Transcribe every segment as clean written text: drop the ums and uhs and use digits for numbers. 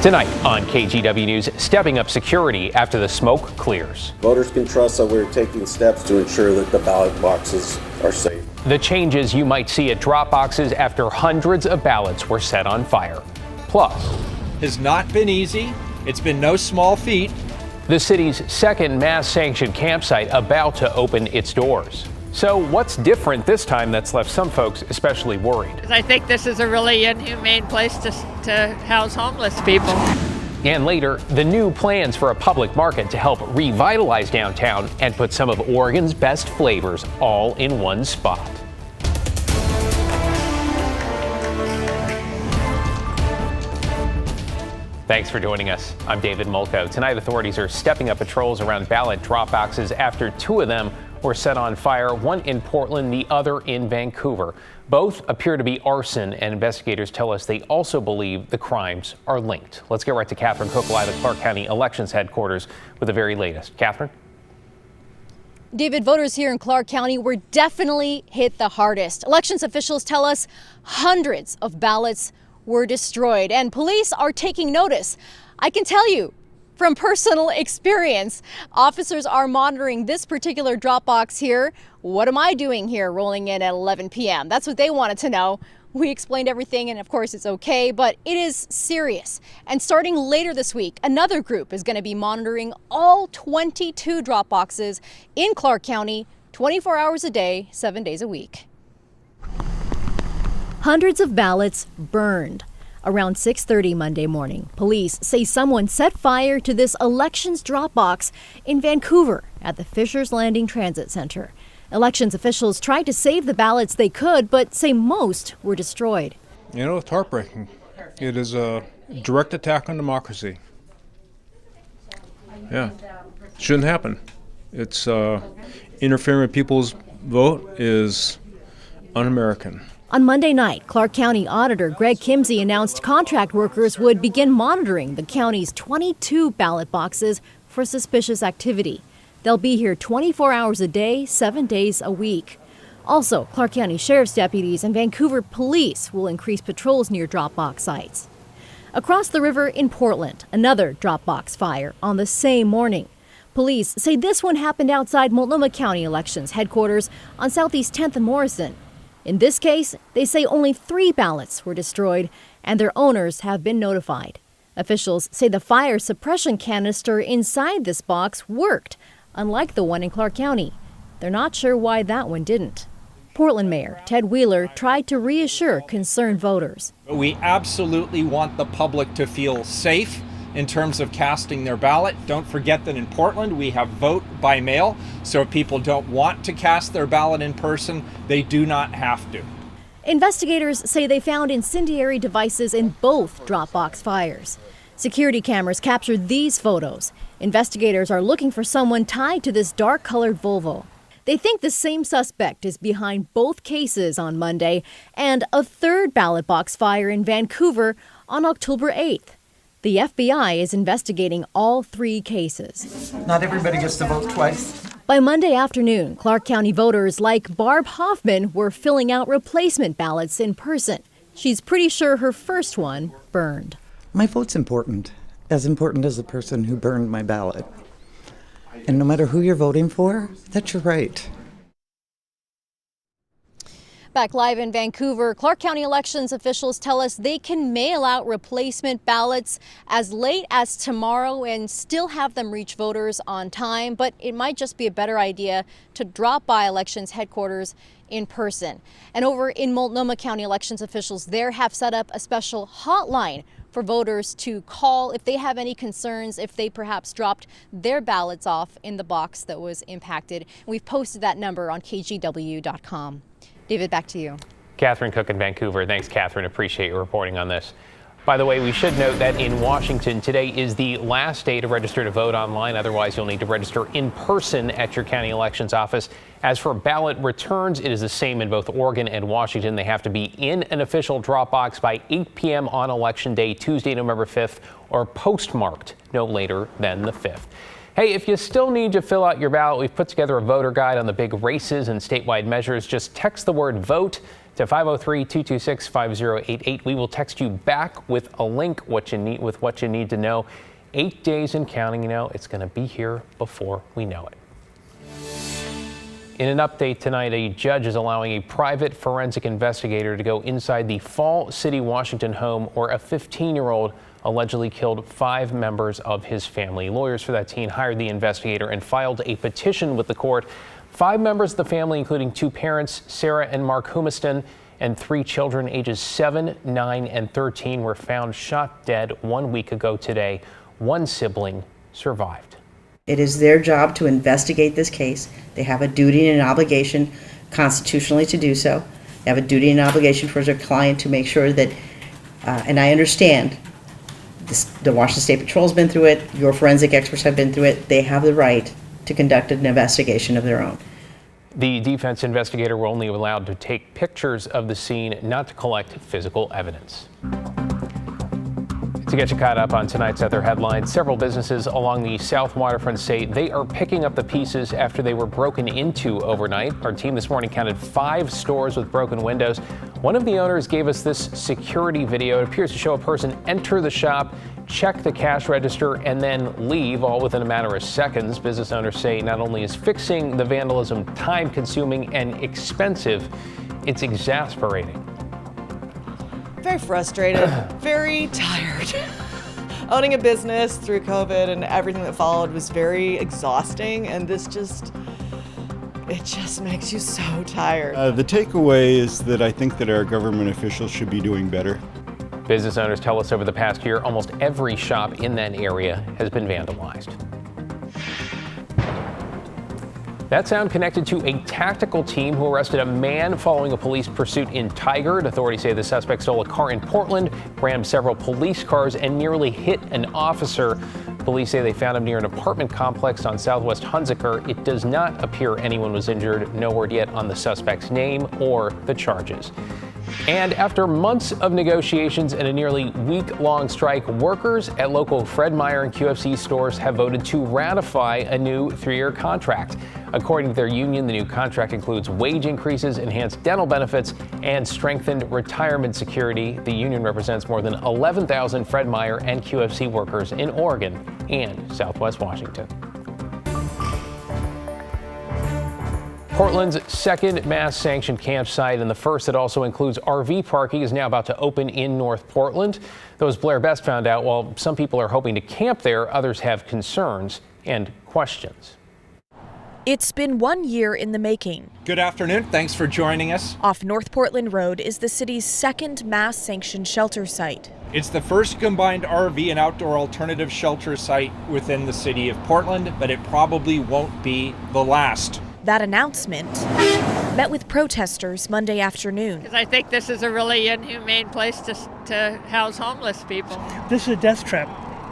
Tonight on KGW News, stepping up security after the smoke clears. Voters can trust that we're taking steps to ensure that the ballot boxes are safe. The changes you might see at drop boxes after hundreds of ballots were set on fire. Plus, has not been easy. It's been no small feat. The city's second mass-sanctioned campsite about to open its doors. So what's different this time that's left some folks especially worried? I think this is a really inhumane place to house homeless people. And later, the new plans for a public market to help revitalize downtown and put some of Oregon's best flavors all in one spot. Thanks for joining us. I'm David Mulco. Tonight, authorities are stepping up patrols around ballot drop boxes after two of them were set on fire, one in Portland, the other in Vancouver. Both appear to be arson, and investigators tell us they also believe the crimes are linked. Let's get right to Catherine Cook live at Clark County Elections Headquarters with the very latest. Catherine? David, voters here in Clark County were definitely hit the hardest. Elections officials tell us hundreds of ballots were destroyed, and police are taking notice. I can tell you from personal experience, officers are monitoring this particular drop box here. What am I doing here rolling in at 11 p.m.? That's what they wanted to know. We explained everything, and of course it's okay, but it is serious. And starting later this week, another group is going to be monitoring all 22 drop boxes in Clark County, 24 hours a day, 7 days a week. Hundreds of ballots burned. Around 6:30 Monday morning, police say someone set fire to this elections drop box in Vancouver at the Fisher's Landing Transit Center. Elections officials tried to save the ballots they could, but say most were destroyed. You know, it's heartbreaking. It is a direct attack on democracy. Yeah, shouldn't happen. It's interfering with people's vote is un-American. On Monday night, Clark County Auditor Greg Kimsey announced contract workers would begin monitoring the county's 22 ballot boxes for suspicious activity. They'll be here 24 hours a day, 7 days a week. Also, Clark County Sheriff's deputies and Vancouver police will increase patrols near drop box sites. Across the river in Portland, another drop box fire on the same morning. Police say this one happened outside Multnomah County Elections headquarters on Southeast 10th and Morrison. In this case, they say only 3 ballots were destroyed and their owners have been notified. Officials say the fire suppression canister inside this box worked, unlike the one in Clark County. They're not sure why that one didn't. Portland Mayor Ted Wheeler tried to reassure concerned voters. We absolutely want the public to feel safe in terms of casting their ballot. Don't forget that in Portland we have vote by mail, so if people don't want to cast their ballot in person, they do not have to. Investigators say they found incendiary devices in both drop box fires. Security cameras captured these photos. Investigators are looking for someone tied to this dark-colored Volvo. They think the same suspect is behind both cases on Monday and a third ballot box fire in Vancouver on October 8th. The FBI is investigating all 3 cases. Not everybody gets to vote twice. By Monday afternoon, Clark County voters like Barb Hoffman were filling out replacement ballots in person. She's pretty sure her first one burned. My vote's important as the person who burned my ballot. And no matter who you're voting for, that's your right. Back live in Vancouver, Clark County elections officials tell us they can mail out replacement ballots as late as tomorrow and still have them reach voters on time, but it might just be a better idea to drop by elections headquarters in person. And over in Multnomah County, elections officials there have set up a special hotline for voters to call if they have any concerns, if they perhaps dropped their ballots off in the box that was impacted. We've posted that number on KGW.com. David, back to you. Catherine Cook in Vancouver. Thanks, Catherine. Appreciate your reporting on this. By the way, we should note that in Washington, today is the last day to register to vote online. Otherwise, you'll need to register in person at your county elections office. As for ballot returns, it is the same in both Oregon and Washington. They have to be in an official drop box by 8 p.m. on Election Day, Tuesday, November 5th, or postmarked no later than the 5th. Hey, if you still need to fill out your ballot, we've put together a voter guide on the big races and statewide measures. Just text the word VOTE to 503-226-5088. We will text you back with a link what you need to know. 8 days and counting, it's going to be here before we know it. In an update tonight, a judge is allowing a private forensic investigator to go inside the Fall City, Washington home where a 15-year-old allegedly killed 5 members of his family. Lawyers for that teen hired the investigator and filed a petition with the court. 5 members of the family, including 2 parents, Sarah and Mark Humiston, and 3 children ages 7, 9, and 13 were found shot dead 1 week ago today. 1 sibling survived. It is their job to investigate this case. They have a duty and an obligation constitutionally to do so. They have a duty and obligation for their client to make sure that, and I understand, the Washington State Patrol's been through it, your forensic experts have been through it. They have the right to conduct an investigation of their own. The defense investigator will only be allowed to take pictures of the scene, not to collect physical evidence. To get you caught up on tonight's other headlines, several businesses along the South Waterfront say they are picking up the pieces after they were broken into overnight. Our team this morning counted 5 stores with broken windows. One of the owners gave us this security video. It appears to show a person enter the shop, check the cash register, and then leave, all within a matter of seconds. Business owners say not only is fixing the vandalism time-consuming and expensive, it's exasperating. Very frustrated, very tired. Owning a business through COVID and everything that followed was very exhausting, and it just makes you so tired. The takeaway is that I think that our government officials should be doing better. Business owners tell us over the past year, almost every shop in that area has been vandalized. That sound connected to a tactical team who arrested a man following a police pursuit in Tigard. Authorities say the suspect stole a car in Portland, rammed several police cars, and nearly hit an officer. Police say they found him near an apartment complex on Southwest Hunziker. It does not appear anyone was injured. No word yet on the suspect's name or the charges. And after months of negotiations and a nearly week-long strike, workers at local Fred Meyer and QFC stores have voted to ratify a new 3-year contract. According to their union, the new contract includes wage increases, enhanced dental benefits, and strengthened retirement security. The union represents more than 11,000 Fred Meyer and QFC workers in Oregon and Southwest Washington. Portland's second mass-sanctioned campsite and the first that also includes RV parking is now about to open in North Portland. Though, as Blair Best found out, while some people are hoping to camp there, others have concerns and questions. It's been 1 year in the making. Good afternoon. Thanks for joining us. Off North Portland Road is the city's second mass-sanctioned shelter site. It's the first combined RV and outdoor alternative shelter site within the city of Portland, but it probably won't be the last. That announcement met with protesters Monday afternoon. Because I think this is a really inhumane place to house homeless people. This is a death trap,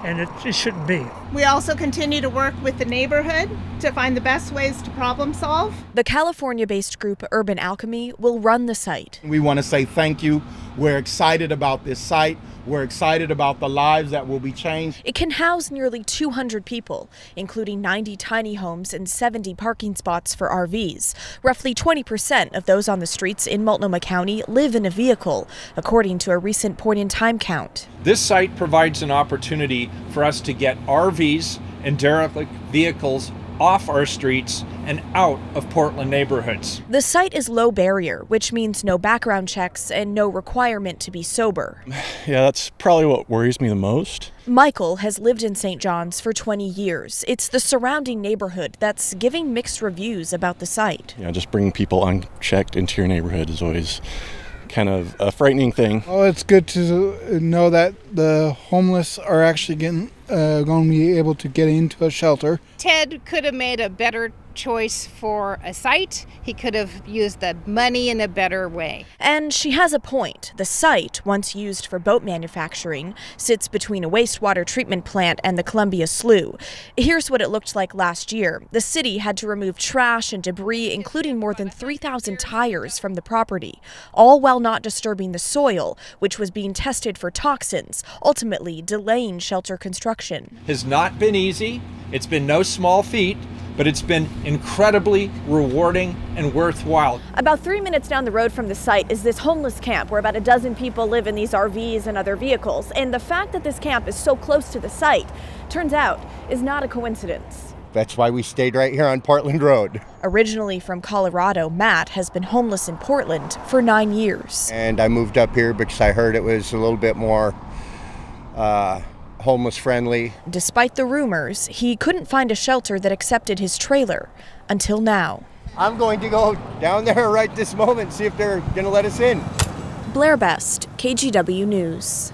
and it shouldn't be. We also continue to work with the neighborhood to find the best ways to problem solve. The California-based group Urban Alchemy will run the site. We want to say thank you. We're excited about this site. We're excited about the lives that will be changed. It can house nearly 200 people, including 90 tiny homes and 70 parking spots for RVs. Roughly 20% of those on the streets in Multnomah County live in a vehicle, according to a recent point-in-time count. This site provides an opportunity for us to get RVs and derelict vehicles off our streets and out of Portland neighborhoods. The site is low barrier, which means no background checks and no requirement to be sober. Yeah, that's probably what worries me the most. Michael has lived in St. John's for 20 years. It's the surrounding neighborhood that's giving mixed reviews about the site. Yeah, just bringing people unchecked into your neighborhood is always kind of a frightening thing. Well, it's good to know that the homeless are actually going to be able to get into a shelter. Ted could have made a better choice for a site. He could have used the money in a better way. And she has a point. The site, once used for boat manufacturing, sits between a wastewater treatment plant and the Columbia Slough. Here's what it looked like last year. The city had to remove trash and debris, including more than 3,000 tires from the property, all while not disturbing the soil, which was being tested for toxins, ultimately delaying shelter construction. Has not been easy. It's been no small feat, but it's been incredibly rewarding and worthwhile. About 3 minutes down the road from the site is this homeless camp where about a dozen people live in these RVs and other vehicles. And the fact that this camp is so close to the site, turns out, is not a coincidence. That's why we stayed right here on Portland Road. Originally from Colorado, Matt has been homeless in Portland for 9 years. And I moved up here because I heard it was a little bit more homeless friendly. Despite the rumors, he couldn't find a shelter that accepted his trailer until now. I'm going to go down there right this moment and see if they're going to let us in. Blair Best, KGW News.